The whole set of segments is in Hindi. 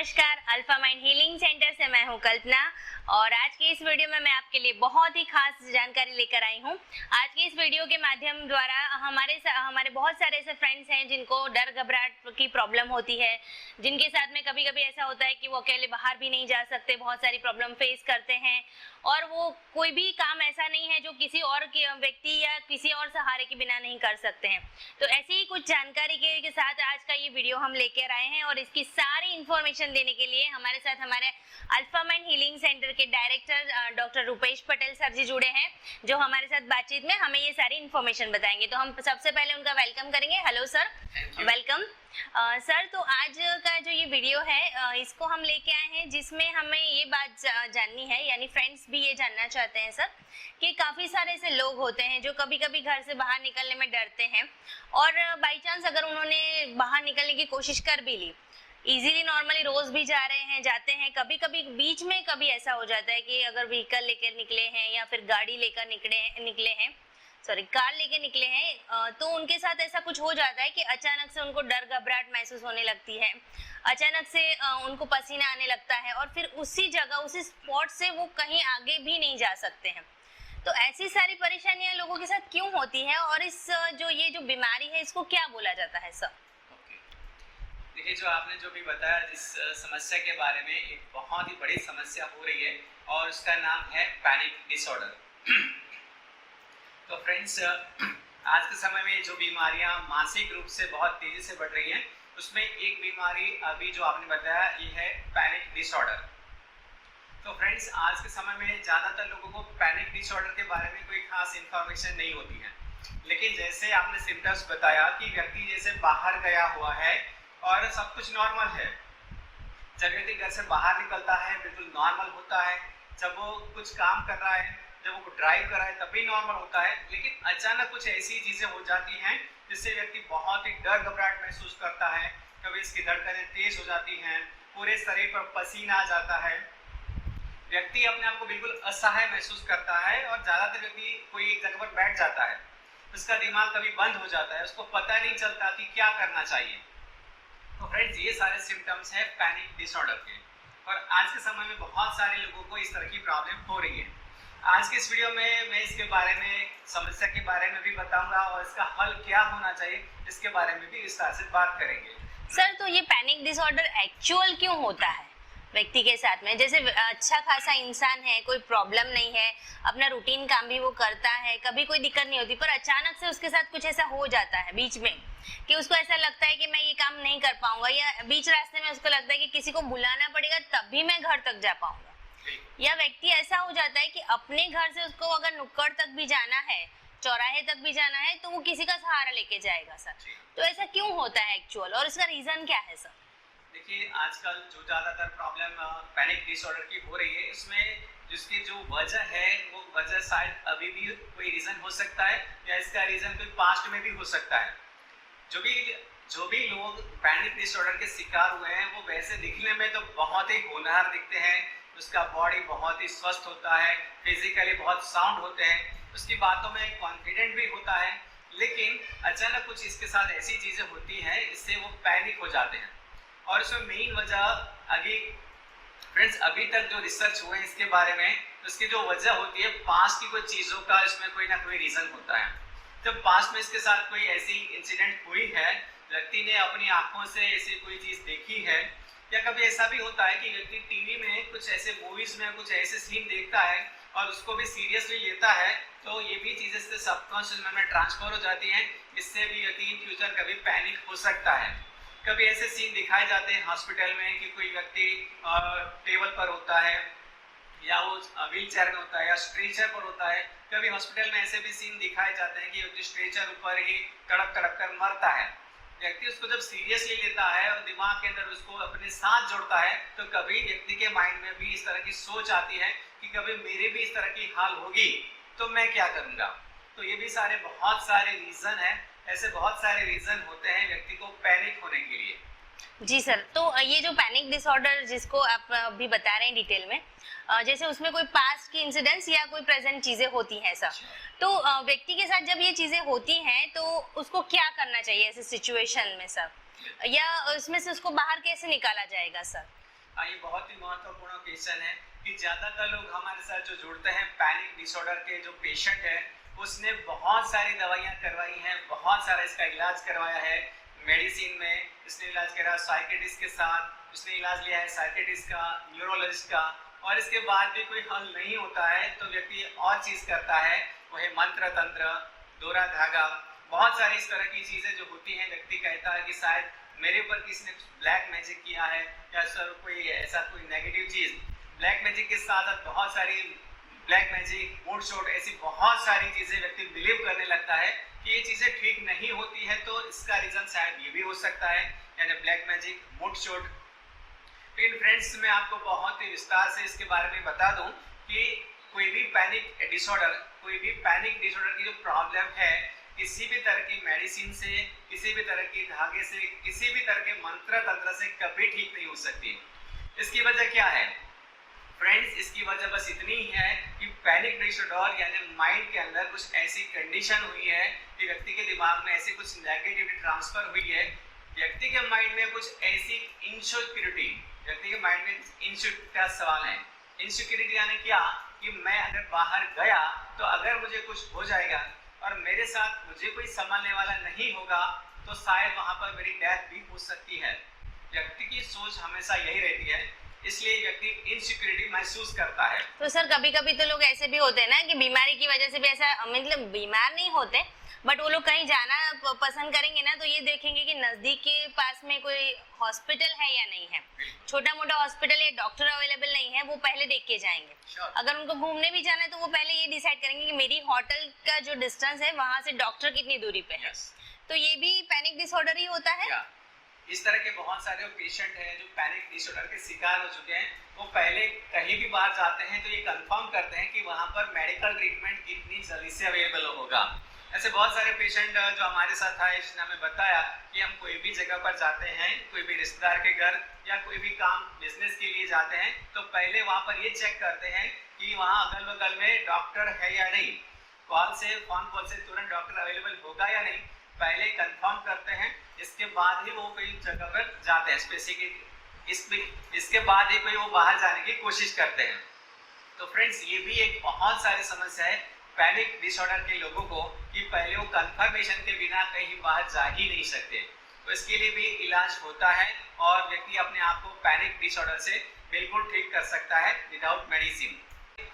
नमस्कार, अल्फा माइंड हीलिंग सेंटर से मैं हूं कल्पना और आज की इस वीडियो में मैं आपके लिए बहुत ही खास जानकारी लेकर आई हूं। आज की इस वीडियो के माध्यम द्वारा हमारे बहुत सारे ऐसे फ्रेंड्स हैं जिनको डर घबराहट की प्रॉब्लम होती है, जिनके साथ में कभी-कभी ऐसा होता है कि वो अकेले बाहर भी नहीं जा सकते, बहुत सारी प्रॉब्लम फेस करते हैं और वो कोई भी काम ऐसा नहीं है जो किसी और व्यक्ति या किसी और सहारे के बिना नहीं कर सकते हैं। तो ऐसी ही कुछ जानकारी के साथ आज का ये वीडियो हम लेकर आए हैं और इसकी सारी इंफॉर्मेशन देने के लिए हमारे साथ हमारे अल्फा माइंड हीलिंग सेंटर के director doctor Rupesh Patel sir ji जुड़े हैं, जो हमारे साथ बातचीत में हमें ये सारी इंफॉर्मेशन बताएंगे। तो हम सबसे पहले उनका वेलकम करेंगे। Hello sir, welcome. सर, तो आज का जो ये वीडियो है इसको हम लेके आए हैं जिसमें हमें ये बात जाननी है, यानी फ्रेंड्स भी ये जानना चाहते हैं सर कि काफ़ी सारे ऐसे लोग होते हैं जो कभी कभी घर से बाहर निकलने में डरते हैं और बाई चांस अगर उन्होंने बाहर निकलने की कोशिश कर भी ली, इजीली नॉर्मली रोज भी जा रहे हैं, जाते हैं, कभी कभी बीच में कभी ऐसा हो जाता है कि अगर व्हीकल लेकर निकले हैं या फिर गाड़ी लेकर कार लेके निकले हैं तो उनके साथ ऐसा कुछ हो जाता है कि अचानक से उनको डर घबराहट महसूस होने लगती है, अचानक से उनको पसीना आने लगता है और फिर उसी जगह उसी स्पॉट से वो कहीं आगे भी नहीं जा सकते हैं। तो ऐसी सारी परेशानियां लोगों के साथ क्यों होती है और इस ये जो बीमारी है इसको क्या बोला जाता है सर? देखिए, जो आपने जो भी बताया जिस समस्या के बारे में, एक बहुत ही बड़ी समस्या हो रही है और उसका नाम है पैनिक डिसऑर्डर। तो फ्रेंड्स, आज के समय में जो बीमारियां मानसिक रूप से बहुत तेजी से बढ़ रही हैं, उसमें एक बीमारी अभी जो आपने बताया ये है पैनिक डिसऑर्डर। तो फ्रेंड्स, आज के समय में ज़्यादातर लोगों को पैनिक डिसऑर्डर के बारे में कोई खास इन्फॉर्मेशन नहीं होती है, लेकिन जैसे आपने सिम्टम्स बताया कि व्यक्ति जैसे बाहर गया हुआ है और सब कुछ नॉर्मल है, जब व्यक्ति घर से बाहर निकलता है बिल्कुल नॉर्मल होता है, जब वो कुछ काम कर रहा है, जब वो ड्राइव कर रहा है तब भी नॉर्मल होता है, लेकिन अचानक कुछ ऐसी चीज़ें हो जाती हैं जिससे व्यक्ति बहुत ही डर घबराहट महसूस करता है। कभी इसकी धड़कनें तेज हो जाती हैं, पूरे शरीर पर पसीना आ जाता है, व्यक्ति अपने आप को बिल्कुल असहाय महसूस करता है और ज़्यादातर व्यक्ति कोई एक जगह पर बैठ जाता है, उसका दिमाग कभी बंद हो जाता है, उसको पता नहीं चलता कि क्या करना चाहिए। तो फ्रेंड्स, ये सारे सिम्टम्स हैं पैनिक डिसऑर्डर के और आज के समय में बहुत सारे लोगों को इस तरह की प्रॉब्लम हो रही है। आज के इस वीडियो में मैं इसके बारे में, समस्या के बारे में भी बताऊंगा और इसका हल क्या होना चाहिए इसके बारे में भी विस्तार से बात करेंगे। सर, तो ये पैनिक डिसऑर्डर एक्चुअल क्यों होता है व्यक्ति के साथ में? जैसे अच्छा खासा इंसान है, कोई प्रॉब्लम नहीं है, अपना रूटीन काम भी वो करता है, कभी कोई दिक्कत नहीं होती, पर अचानक से उसके साथ कुछ ऐसा हो जाता है बीच में कि उसको ऐसा लगता है कि मैं ये काम नहीं कर पाऊंगा, या बीच रास्ते में उसको लगता है कि किसी को बुलाना पड़ेगा तब भी मैं घर तक जा पाऊंगा, या व्यक्ति ऐसा हो जाता है कि अपने घर से उसको अगर नुक्कड़ तक भी जाना है, चौराहे तक भी जाना है, तो वो किसी का सहारा लेके जाएगा सर। तो ऐसा क्यों होता है एक्चुअल और इसका रीजन क्या है सर? देखिए, आजकल जो ज़्यादातर प्रॉब्लम पैनिक डिसऑर्डर की हो रही है, इसमें जिसकी जो वजह है वो वजह शायद अभी भी कोई रीज़न हो सकता है या इसका रीज़न कोई पास्ट में भी हो सकता है। जो भी लोग पैनिक डिसऑर्डर के शिकार हुए हैं वो वैसे दिखने में तो बहुत ही होनहार दिखते हैं, उसका बॉडी बहुत ही स्वस्थ होता है, फिजिकली बहुत साउंड होते हैं, उसकी बातों में कॉन्फिडेंट भी होता है, लेकिन अचानक कुछ इसके साथ ऐसी चीज़ें होती हैं इससे वो पैनिक हो जाते हैं। और इसमें मेन वजह अभी तक जो रिसर्च हुए इसके बारे में, उसकी जो वजह होती है पास्ट की कुछ चीज़ों का इसमें कोई ना कोई रीज़न होता है। जब पास्ट में इसके साथ कोई ऐसी इंसिडेंट हुई है, व्यक्ति ने अपनी आंखों से ऐसी कोई चीज़ देखी है, या कभी ऐसा भी होता है कि व्यक्ति टीवी में कुछ ऐसे मूवीज़ में कुछ ऐसे सीन देखता है और उसको भी सीरियसली लेता है, तो ये भी चीज़ें इससे सबकॉन्शियस माइंड में ट्रांसफर हो जाती हैं, इससे भी व्यक्ति इन फ्यूचर कभी पैनिक हो सकता है। कभी ऐसे सीन दिखाए जाते हैं हॉस्पिटल में कि कोई व्यक्ति टेबल पर होता है या वो व्हील चेयर में होता है या स्ट्रेचर पर होता है, कभी हॉस्पिटल में ऐसे भी सीन दिखाए जाते हैं कि व्यक्ति स्ट्रेचर ऊपर ही तड़प तड़प कर मरता है। व्यक्ति उसको जब सीरियसली लेता है और दिमाग के अंदर उसको अपने साथ जोड़ता है, तो कभी व्यक्ति के माइंड में भी इस तरह की सोच आती है कि कभी मेरे भी इस तरह की हाल होगी तो मैं क्या करूँगा। तो ये भी सारे बहुत सारे रीज़न हैं, ऐसे बहुत सारे रीज़न होते हैं व्यक्ति को पैनिक होने के लिए। जी सर, तो ये जो पैनिक डिसऑर्डर जिसको आप अभी बता रहे हैं डिटेल में, जैसे उसमें कोई पास्ट की इंसिडेंट्स या कोई प्रेजेंट चीजें होती हैं सर, तो व्यक्ति के साथ जब ये चीजें होती हैं तो उसको क्या करना चाहिए ऐसे सिचुएशन में सर, या उसमें से उसको बाहर कैसे निकाला जाएगा सर? ये बहुत ही महत्वपूर्ण क्वेश्चन है कि ज़्यादातर लोग हमारे साथ जो जुड़ते हैं पैनिक डिसऑर्डर के जो पेशेंट है, उसने बहुत सारी दवाइयाँ करवाई हैं, बहुत सारा इसका इलाज करवाया है मेडिसिन में, इसने इलाज करा साइकेट्रिस्ट के साथ, उसने इलाज लिया है साइकेट्रिस्ट का, न्यूरोलॉजिस्ट का, और इसके बाद भी कोई हल नहीं होता है तो व्यक्ति और चीज़ करता है, वो है मंत्र तंत्र, दोरा धागा, बहुत सारी इस तरह की चीज़ें जो होती हैं। व्यक्ति कहता है कि शायद मेरे ऊपर किसी ने ब्लैक मैजिक किया है या सर कोई ऐसा कोई नेगेटिव चीज़। ब्लैक मैजिक के साथ साथ बहुत सारी ब्लैक मैजिक, मूड शॉट, ऐसी बहुत सारी चीज़ें व्यक्ति बिलीव करने लगता है कि ये चीज़ें ठीक नहीं होती है, तो इसका रीज़न शायद ये भी हो सकता है, यानी ब्लैक मैजिक, मूड शॉट। लेकिन फ्रेंड्स, मैं आपको बहुत ही विस्तार से इसके बारे में बता दूं कि कोई भी पैनिक डिसऑर्डर की जो प्रॉब्लम है, किसी भी तरह की मेडिसिन से, किसी भी तरह की धागे से, किसी भी तरह के मंत्र तंत्र से कभी ठीक नहीं हो सकती। इसकी वजह क्या है फ्रेंड्स? इसकी वजह बस इतनी ही है कि पैनिक डिसऑर्डर यानी माइंड के अंदर कुछ ऐसी कंडीशन हुई है कि व्यक्ति के दिमाग में ऐसी कुछ नेगेटिविटी ट्रांसफर हुई है, व्यक्ति के माइंड में कुछ ऐसी इनसिक्योरिटी, व्यक्ति के माइंड में इनसिक्योरिटी का सवाल है। इनसिक्योरिटी यानी क्या कि मैं अगर बाहर गया तो अगर मुझे कुछ हो जाएगा और मेरे साथ मुझे कोई संभालने वाला नहीं होगा तो शायद वहां पर मेरी डेथ भी हो सकती है। व्यक्ति की सोच हमेशा यही रहती है, इसलिए व्यक्ति इनसिक्योरिटी महसूस करता है। तो सर कभी कभी तो लोग ऐसे भी होते हैं ना कि बीमारी की वजह से भी ऐसा, मतलब बीमार नहीं होते बट वो लोग कहीं जाना पसंद करेंगे ना तो ये देखेंगे कि नजदीक के पास में कोई हॉस्पिटल है या नहीं है, छोटा मोटा हॉस्पिटल या डॉक्टर अवेलेबल नहीं है, वो पहले देख के जाएंगे। अगर उनको घूमने भी जाना है तो वो पहले ये डिसाइड करेंगे कि मेरी होटल का जो डिस्टेंस है वहां से डॉक्टर कितनी दूरी पे है। तो ये भी पैनिक डिसऑर्डर ही होता है। इस तरह के बहुत सारे पेशेंट हैं जो पैनिक डिसऑर्डर के शिकार हो चुके हैं, वो पहले कहीं भी बाहर जाते हैं तो ये कंफर्म करते हैं कि वहां पर मेडिकल ट्रीटमेंट कितनी जल्दी से अवेलेबल होगा। ऐसे बहुत सारे पेशेंट जो हमारे साथ आए, इसने हमें बताया कि हम कोई भी जगह पर जाते हैं, कोई भी रिश्तेदार के घर या कोई भी काम बिजनेस के लिए जाते हैं तो पहले वहां पर ये चेक करते हैं कि वहां अगल बगल में डॉक्टर है या नहीं, फोन कॉल से तुरंत डॉक्टर अवेलेबल होगा या नहीं, पहले कंफर्म करते हैं, इसके बाद ही वो कोई जगह पर जाते हैं स्पेसिफिक, इसके बाद ही कोई वो बाहर जाने की कोशिश करते हैं। तो फ्रेंड्स, ये भी एक बहुत सारी समस्या है पैनिक डिसऑर्डर के लोगों को कि पहले वो कंफर्मेशन के बिना कहीं बाहर जा ही नहीं सकते। तो इसके लिए भी इलाज होता है और व्यक्ति अपने आप को पैनिक डिसऑर्डर से बिल्कुल ठीक कर सकता है विदाउट मेडिसिन।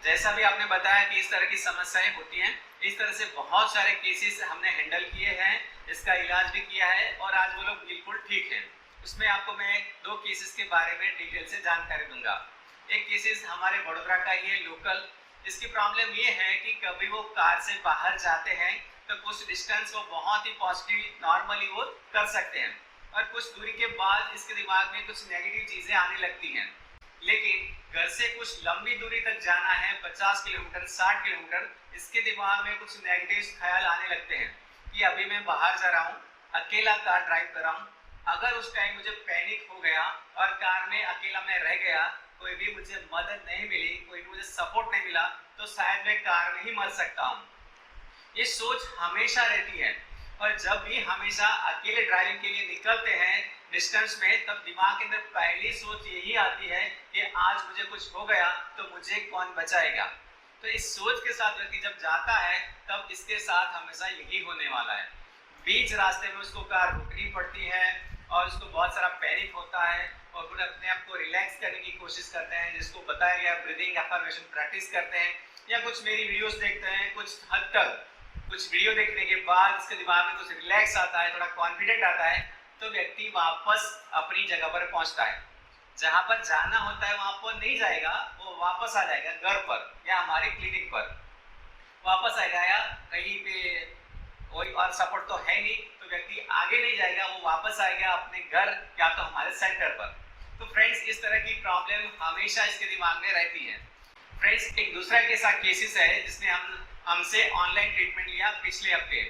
जैसा भी आपने बताया कि इस तरह की समस्याएं होती हैं, इस तरह से बहुत सारे केसेस हमने हैंडल किए हैं, इसका इलाज भी किया है और आज वो लोग बिल्कुल ठीक हैं। उसमें आपको मैं 2 केसेस के बारे में डिटेल से जानकारी दूंगा। एक केसेस हमारे वडोदरा का ही है, लोकल। इसकी प्रॉब्लम ये है कि कभी वो कार से बाहर जाते हैं तो कुछ डिस्टेंस वो बहुत ही पॉजिटिव नॉर्मली वो कर सकते हैं और कुछ दूरी के बाद इसके दिमाग में कुछ नेगेटिव चीजें आने लगती हैं। लेकिन घर से कुछ लंबी दूरी तक जाना है, 50 किलोमीटर, 60 किलोमीटर, इसके दिमाग में कुछ नेगेटिव ख्याल आने लगते हैं कि अभी मैं बाहर जा रहा हूँ, अकेला कार ड्राइव कर रहा हूँ, अगर उस टाइम मुझे पैनिक हो गया और कार में अकेला मैं रह गया, कोई भी मुझे मदद नहीं मिली, कोई मुझे सपोर्ट नहीं मिला, तो शायद मैं कार में ही मर सकता हूँ। ये सोच हमेशा रहती है और जब भी हमेशा अकेले ड्राइविंग के लिए निकलते हैं डिस्टेंस में, तब दिमाग के अंदर पहली सोच यही आती है कि आज मुझे कुछ हो गया तो मुझे कौन बचाएगा। तो इस सोच के साथ व्यक्ति जब जाता है तब इसके साथ हमेशा यही होने वाला है। बीच रास्ते में उसको कार रुकनी पड़ती है और उसको बहुत सारा पैनिक होता है और फिर अपने आप को रिलैक्स करने की कोशिश करते हैं, जिसको बताया गया ब्रीदिंग अफर्मेशन प्रैक्टिस करते हैं या कुछ मेरी वीडियोस देखते हैं। कुछ हद तक कुछ वीडियो देखने के बाद इसके दिमाग में कुछ रिलैक्स आता है, थोड़ा कॉन्फिडेंट आता है, तो व्यक्ति वापस अपनी जगह पर पहुंचता है। जहां पर जाना होता है वहां पर नहीं जाएगा, वो वापस आ जाएगा घर पर या हमारे क्लिनिक पर वापस आएगा, या कहीं पे कोई और सपोर्ट तो है नहीं तो व्यक्ति आगे नहीं जाएगा, वो वापस आएगा अपने घर या तो हमारे सेंटर पर। तो फ्रेंड्स, इस तरह की प्रॉब्लम हमेशा इसके दिमाग में रहती है। फ्रेंड्स, एक दूसरा कैसा केसेस है जिसने हमसे ऑनलाइन ट्रीटमेंट लिया पिछले हफ्ते।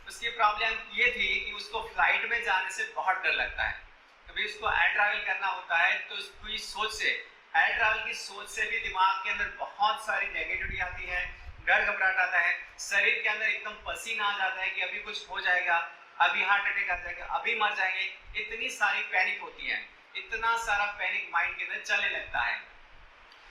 उसकी प्रॉब्लम ये थी कि उसको फ्लाइट में जाने से बहुत डर लगता है। कभी उसको एयर ट्रैवल करना होता है तो उसकी सोच से, एयर ट्रैवल की सोच से भी दिमाग के अंदर बहुत सारी नेगेटिविटी आती है, डर घबराहट आता है, शरीर के अंदर एकदम पसीना आ जाता है कि अभी कुछ हो जाएगा, अभी हार्ट अटैक आ जाएगा, अभी मर जाएंगे, इतनी सारी पैनिक होती है। इतना सारा पैनिक माइंड के अंदर चलने लगता है।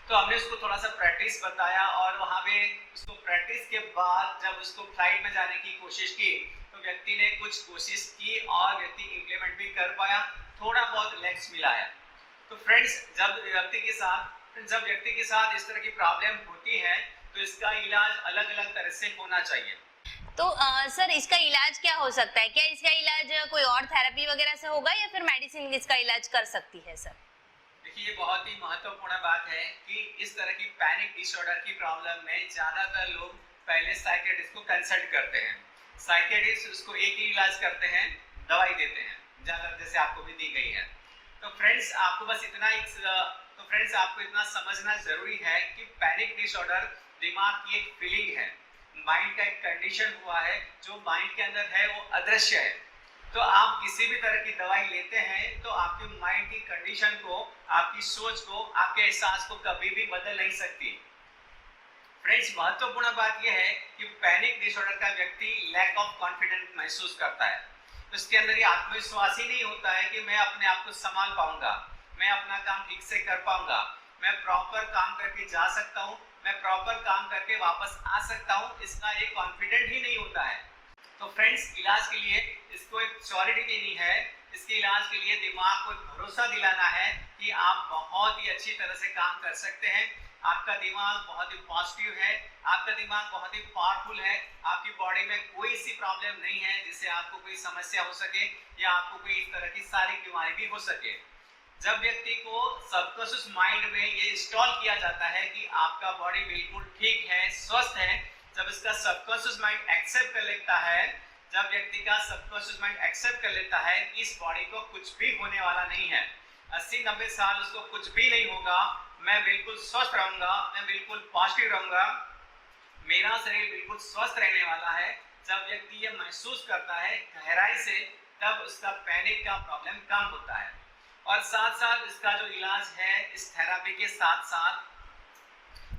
तो हमने उसको थोड़ा सा प्रैक्टिस बताया और वहाँ पे उसको प्रैक्टिस के बाद जब उसको फ्लाइट में जाने की कोशिश की तो व्यक्ति ने कुछ कोशिश की और व्यक्ति इम्प्लीमेंट भी कर पाया, थोड़ा बहुत रिलैक्स मिला है। तो फ्रेंड्स, जब व्यक्ति के साथ इस तरह की प्रॉब्लम होती है तो इसका इलाज अलग अलग तरह से होना चाहिए। तो सर इसका इलाज क्या हो सकता है? क्या इसका इलाज कोई और थेरेपी वगैरह से होगा या फिर मेडिसिन इसका इलाज कर सकती है सर? देखिए, ये बहुत ही महत्वपूर्ण बात है कि इस तरह की पैनिक डिसऑर्डर की प्रॉब्लम में ज्यादातर लोग पहले साइकियाट्रिस्ट को कंसल्ट करते हैं। साइकियाट्रिस्ट उसको एक ही इलाज करते हैं, दवाई देते हैं, ज्यादा जैसे आपको भी दी गई है। तो फ्रेंड्स, आपको इतना समझना जरूरी है कि पैनिक डिसऑर्डर दिमाग की एक फीलिंग है, माइंड का एक कंडीशन हुआ है जो माइंड के अंदर है, वो अदृश्य है। तो आप किसी भी तरह की दवाई लेते हैं तो आपके माइंड की कंडीशन को, आपकी सोच को, आपके एहसास को कभी भी बदल नहीं सकती। फ्रेंड्स, महत्वपूर्ण बात यह है कि पैनिक डिसऑर्डर का व्यक्ति लैक ऑफ कॉन्फिडेंस महसूस करता है। उसके अंदर ये आत्मविश्वास ही नहीं होता है कि मैं अपने आप को संभाल पाऊंगा, मैं अपना काम ठीक से कर पाऊंगा, मैं प्रॉपर काम करके जा सकता हूँ, मैं प्रॉपर काम करके वापस आ सकता हूँ, इसका एक कॉन्फिडेंट ही नहीं होता है। तो फ्रेंड्स, इलाज के लिए इसको एक श्योरिटी देनी है, इसके इलाज के लिए दिमाग को भरोसा दिलाना है कि आप बहुत ही अच्छी तरह से काम कर सकते हैं, आपका दिमाग बहुत ही पॉजिटिव है, आपका दिमाग बहुत ही पावरफुल है, आपकी बॉडी में कोई सी प्रॉब्लम नहीं है जिससे आपको कोई समस्या हो सके या आपको कोई इस तरह की सारी बीमारी भी हो सके। जब व्यक्ति को सबकॉन्शियस माइंड में ये इंस्टॉल किया जाता है कि आपका बॉडी बिल्कुल ठीक है, स्वस्थ है, जब इसका सबकॉन्शियस माइंड एक्सेप्ट कर लेता है, जब व्यक्ति का सबकॉन्शियस माइंड एक्सेप्ट कर लेता है कि इस बॉडी को कुछ भी होने वाला नहीं है, 80-90 साल उसको कुछ भी नहीं होगा, मैं बिल्कुल स्वस्थ रहूंगा, मैं बिल्कुल पॉजिटिव रहूंगा, मेरा शरीर बिल्कुल स्वस्थ रहने वाला है, जब व्यक्ति ये महसूस करता है गहराई से, तब उसका पैनिक का प्रॉब्लम कम होता है। और साथ साथ इसका जो इलाज है, इस थेरेपी के साथ साथ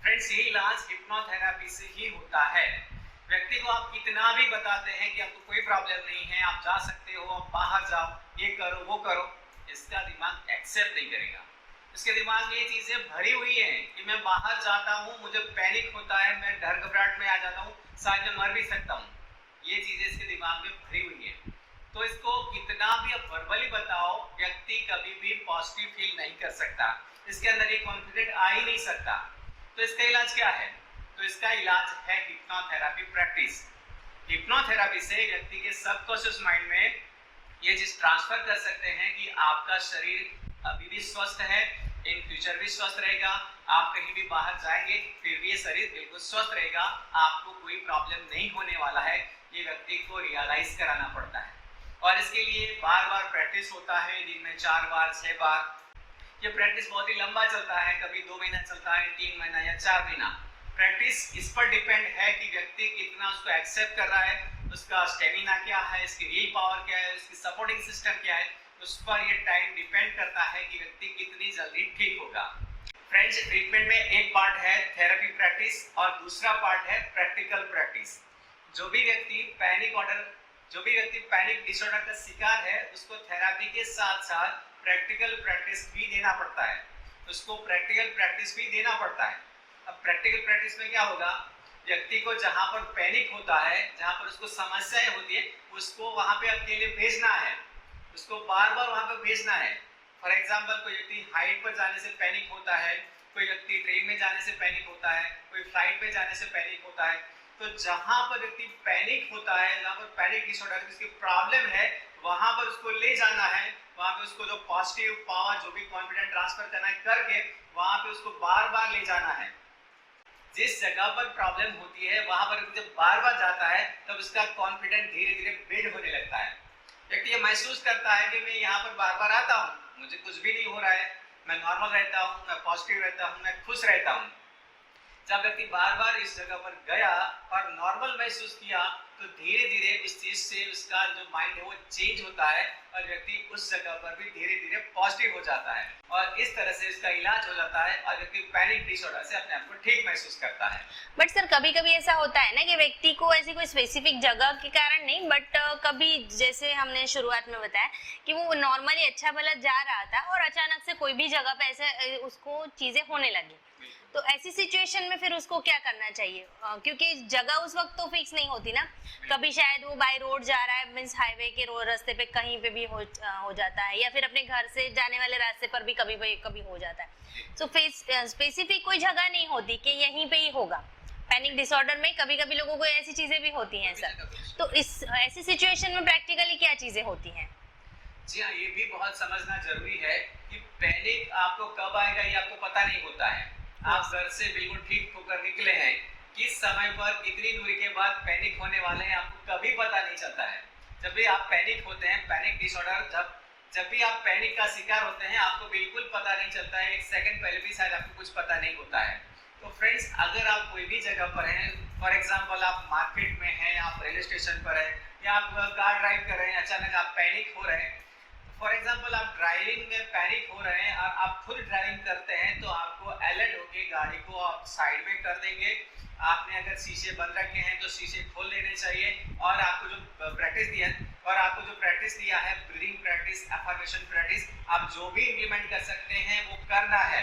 फ्रेंड्स, ये इलाज हिप्नोथेरेपी से ही होता है। व्यक्ति को आप कितना भी बताते हैं कि आपको कोई प्रॉब्लम नहीं है, आप जा सकते हो, आप बाहर जाओ, ये करो, वो करो, इसका दिमाग एक्सेप्ट नहीं करेगा। इसके दिमाग में ये चीजें भरी हुई हैं कि मैं बाहर जाता हूँ, मुझे पैनिक होता है, मैं डर घबराहट में आ जाता हूँ, शायद मैं मर भी सकता हूँ, ये चीजें इसके दिमाग में भरी हुई है। तो इसको कितना भी आप वर्बली बताओ, व्यक्ति कभी भी पॉजिटिव फील नहीं कर सकता, इसके अंदर ये कॉन्फिडेंट आ ही नहीं सकता। तो इसका इलाज क्या है? तो इसका इलाज है हिप्नोथेरेपी प्रैक्टिस। हिप्नोथेरेपी से व्यक्ति के सबकॉन्शियस माइंड में ये चीज ट्रांसफर कर सकते हैं कि आपका शरीर अभी भी स्वस्थ है, इन फ्यूचर भी स्वस्थ रहेगा, आप कहीं भी बाहर जाएंगे फिर भी ये शरीर बिल्कुल स्वस्थ रहेगा, आपको कोई प्रॉब्लम नहीं होने वाला है। ये व्यक्ति को रियलाइज कराना पड़ता है और इसके लिए बार बार प्रैक्टिस होता है, दिन में 4 बार 6 बार। ये प्रैक्टिस बहुत ही लंबा चलता है, कभी 2 महीना चलता है, 3 महीना या 4 महीना। प्रैक्टिस इस पर डिपेंड है कि व्यक्ति कितना उसको एक्सेप्ट कर रहा है, उसका स्टेमिना क्या है, इसकी विल पावर क्या है, उसकी सपोर्टिंग सिस्टम क्या है, उस पर ये टाइम डिपेंड करता है कि व्यक्ति कितनी जल्दी ठीक होगा। फ्रेंड्स, ट्रीटमेंट में एक पार्ट है थेरेपी प्रैक्टिस और दूसरा पार्ट है प्रैक्टिकल प्रैक्टिस। जो भी व्यक्ति पैनिक डिसऑर्डर का शिकार है, उसको थेरेपी के साथ साथ प्रैक्टिकल प्रैक्टिस भी देना पड़ता है, उसको प्रैक्टिकल प्रैक्टिस भी देना पड़ता है। अब प्रैक्टिकल प्रैक्टिस में क्या होगा, व्यक्ति को जहां पर पैनिक होता है, जहां पर उसको समस्याएं होती है, उसको वहां पे अकेले भेजना है, उसको बार बार वहां पर भेजना है। फॉर एग्जाम्पल, कोई व्यक्ति हाइट पर जाने से पैनिक होता है, कोई व्यक्ति ट्रेन में जाने से पैनिक होता है, कोई फ्लाइट में जाने से पैनिक होता है। तो जहां पर व्यक्ति पैनिक होता है, जहां पर पैनिक डिसऑर्डर की प्रॉब्लम है, वहां पर उसको ले जाना है, वहां पे उसको जो पॉजिटिव पावर, जो भी कॉन्फिडेंस ट्रांसफर करना है करके वहां पे उसको बार बार ले जाना है। जिस जगह पर प्रॉब्लम होती है वहां पर जब बार बार जाता है तब उसका कॉन्फिडेंस धीरे धीरे बिल्ड होने लगता है। व्यक्ति ये महसूस करता है कि मैं यहाँ पर बार बार आता हूँ, मुझे कुछ भी नहीं हो रहा है, मैं नॉर्मल रहता हूँ, मैं पॉजिटिव रहता हूँ, मैं खुश रहता हूँ। जब व्यक्ति बार बार इस जगह पर गया और नॉर्मल महसूस किया तो धीरे धीरे उस चीज से उसका जो माइंड है वो चेंज होता है और व्यक्ति उस जगह पर भी धीरे धीरे पॉजिटिव हो जाता है और इस तरह से इसका इलाज हो जाता है और व्यक्ति पैनिक डिसऑर्डर से अपने आप को ठीक महसूस करता है। बट सर कभी कभी ऐसा होता है ना कि व्यक्ति को ऐसी कोई स्पेसिफिक जगह के कारण नहीं, बट कभी जैसे हमने शुरुआत में बताया कि वो नॉर्मली अच्छा भला जा रहा था और अचानक से कोई भी जगह पे ऐसे उसको चीजें होने लगी, तो ऐसी सिचुएशन में फिर उसको क्या करना चाहिए? क्योंकि जगह उस वक्त तो फिक्स नहीं होती ना, कभी शायद वो बाय रोड जा रहा है, मींस हाईवे के रास्ते पे कहीं पे भी हो जाता है, या फिर अपने घर से जाने वाले रास्ते पर भी कभी हो जाता है। तो स्पेसिफिक कोई जगह नहीं होती कि यहीं पे ही होगा। पैनिक डिसऑर्डर में कभी कभी लोगों को ऐसी चीजें भी होती हैं सर, तो इस ऐसी सिचुएशन में प्रैक्टिकली क्या चीजें होती हैं? जी हाँ, ये भी बहुत समझना जरूरी है कि पैनिक आपको कब आएगा ये आपको पता नहीं होता है। आप घर से बिल्कुल ठीक होकर निकले हैं, किस समय पर कितनी दूरी के बाद पैनिक होने वाले हैं आपको कभी पता नहीं चलता है। जब भी आप पैनिक होते हैं, पैनिक डिसऑर्डर, जब भी आप पैनिक का शिकार होते हैं आपको बिल्कुल पता नहीं चलता है, एक सेकंड पहले भी शायद आपको कुछ पता नहीं होता है। तो फ्रेंड्स, अगर आप कोई भी जगह पर हैं, फॉर एग्जांपल आप मार्केट में हैं, आप रेलवे स्टेशन पर हैं या आप कार ड्राइव कर रहे हैं, अचानक आप पैनिक हो रहे हैं। फॉर एग्जांपल आप ड्राइविंग में पैनिक हो रहे हैं और आप खुद ड्राइविंग करते हैं तो आपको अलर्ट होके गाड़ी को आप साइड में कर देंगे। आपने अगर शीशे बंद रखे हैं तो शीशे खोल लेने चाहिए और आपको जो प्रैक्टिस दिया है ब्रीदिंग प्रैक्टिस, अफर्मेशन प्रैक्टिस, आप जो भी इम्प्लीमेंट कर सकते हैं वो करना है।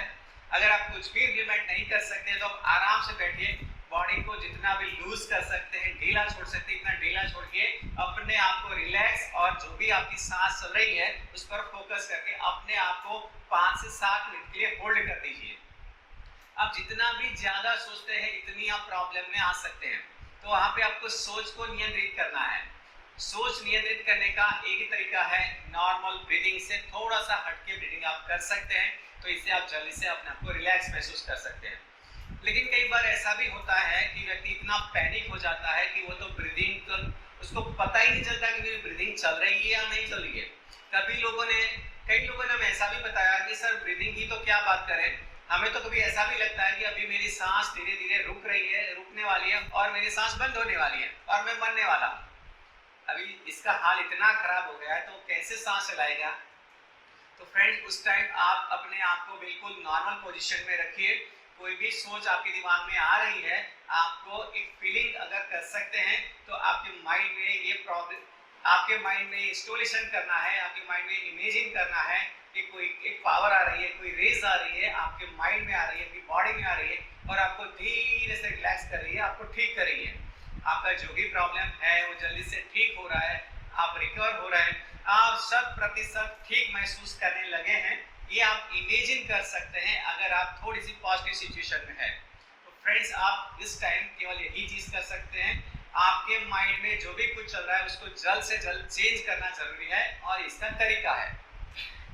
अगर आप कुछ भी इम्प्लीमेंट नहीं कर सकते तो आप आराम से बैठिए, बॉडी को जितना भी लूज कर सकते हैं, ढीला छोड़ सकते हैं, इतना ढीला छोड़ के अपने आप को रिलैक्स और जो भी आपकी सांस चल रही है उस पर फोकस करके अपने आप को 5 से 7 मिनट के लिए होल्ड कर दीजिए। आप जितना भी ज्यादा सोचते हैं इतनी आप प्रॉब्लम में आ सकते हैं, तो वहां पे आपको सोच को नियंत्रित करना है। सोच नियंत्रित करने का एक ही तरीका है, नॉर्मल ब्रीदिंग से थोड़ा सा हटके ब्रीदिंग आप कर सकते हैं, तो इससे आप जल्दी से अपने आप को रिलैक्स महसूस कर सकते हैं। लेकिन कई बार ऐसा भी होता है कि व्यक्ति इतना पैनिक हो जाता है कि वो तो ब्रीदिंग तो उसको पता ही नहीं चलता कि मेरी ब्रीदिंग चल रही है या नहीं चल रही है। कई लोगों ने हमें ऐसा भी बताया कि सर ब्रीदिंग की तो क्या बात करें, हमें तो कभी ऐसा भी लगता है कि अभी मेरी सांस धीरे धीरे रुकने वाली है और मेरी सांस बंद होने वाली है और मैं मरने वाला हूँ। अभी इसका हाल इतना खराब हो गया है तो कैसे सांस चलाएगा? तो फ्रेंड्स, उस टाइम आप अपने आप को बिल्कुल नॉर्मल पोजीशन में रखिए। कोई भी सोच आपके दिमाग में आ रही है, आपको एक फीलिंग अगर कर सकते हैं तो आपके माइंड में ये प्रॉब्लम, आपके माइंड में इंस्टॉलेशन करना है, आपके माइंड में इमेजिन करना है कि कोई एक पावर आ रही है, कोई रेज आ रही है, आपके माइंड में आ रही है, आपकी बॉडी में आ रही है और आपको धीरे से रिलैक्स कर रही है, आपको ठीक कर रही है। आपका जो भी प्रॉब्लम है वो जल्दी से ठीक हो रहा है, आप रिकवर हो रहे हैं, आप 100% ठीक महसूस करने लगे हैं। ये आप इमेजिन कर सकते हैं अगर आप थोड़ी सी पॉजिटिव सिचुएशन में है। तो फ्रेंड्स, आप इस टाइम केवल यही चीज कर सकते हैं, आपके माइंड में जो भी कुछ चल रहा है उसको जल्द से जल्द चेंज करना जरूरी है और इसका तरीका है।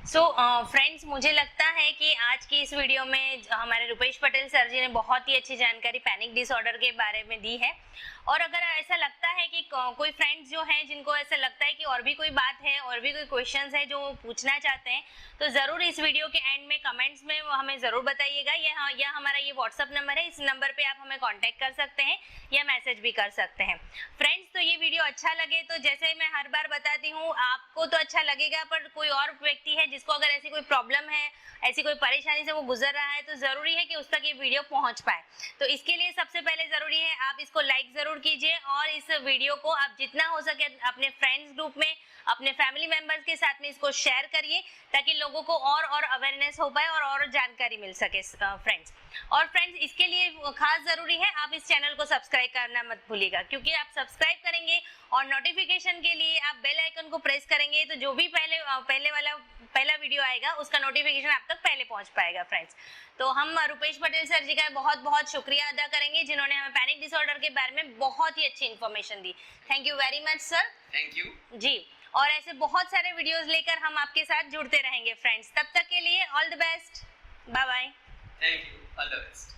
फ्रेंड्स, मुझे लगता है कि आज की इस वीडियो में हमारे रुपेश पटेल सर जी ने बहुत ही अच्छी जानकारी पैनिक डिसऑर्डर के बारे में दी है। और अगर ऐसा लगता है कि कोई फ्रेंड्स जो हैं जिनको ऐसा लगता है कि और भी कोई बात है, और भी कोई क्वेश्चंस है जो पूछना चाहते हैं, तो ज़रूर इस वीडियो के एंड में कमेंट्स में हमें ज़रूर बताइएगा। यह हमारा ये व्हाट्सअप नंबर है, इस नंबर पे आप हमें कांटेक्ट कर सकते हैं या मैसेज भी कर सकते हैं। फ्रेंड्स, तो ये वीडियो अच्छा लगे तो जैसे मैं हर बार बताती हूँ, आपको तो अच्छा लगेगा, पर कोई और व्यक्ति है जिसको अगर ऐसी कोई प्रॉब्लम है, ऐसी कोई परेशानी से वो गुजर रहा है, तो ज़रूरी है कि उस तक ये वीडियो पहुँच पाए। तो इसके लिए सबसे पहले ज़रूरी है आप इसको लाइक ज़रूर कीजिए और इस वीडियो को आप जितना हो सके अपने फ्रेंड्स ग्रुप में, अपने फैमिली मेंबर्स के साथ में इसको शेयर करिए, ताकि लोगों को और अवेयरनेस हो पाए और जानकारी मिल सके फ्रेंड्स। और फ्रेंड्स, इसके लिए खास जरूरी है आप इस चैनल को सब्सक्राइब करना मत भूलिएगा, क्योंकि आप सब्सक्राइब करेंगे और नोटिफिकेशन के लिए आप बेल आइकन को प्रेस करेंगे तो जो भी पहला वीडियो आएगा उसका नोटिफिकेशन आप तक पहले पहुंच पाएगा फ्रेंड्स। तो हम रुपेश पटेल सर जी का बहुत बहुत शुक्रिया अदा करेंगे जिन्होंने हमें पैनिक डिसऑर्डर के बारे में बहुत ही अच्छी इन्फॉर्मेशन दी। Thank you very much sir. Thank you ji. और ऐसे बहुत सारे वीडियोस लेकर हम आपके साथ जुड़ते रहेंगे फ्रेंड्स। तब तक के लिए all the best, bye bye. Thank you, all the best.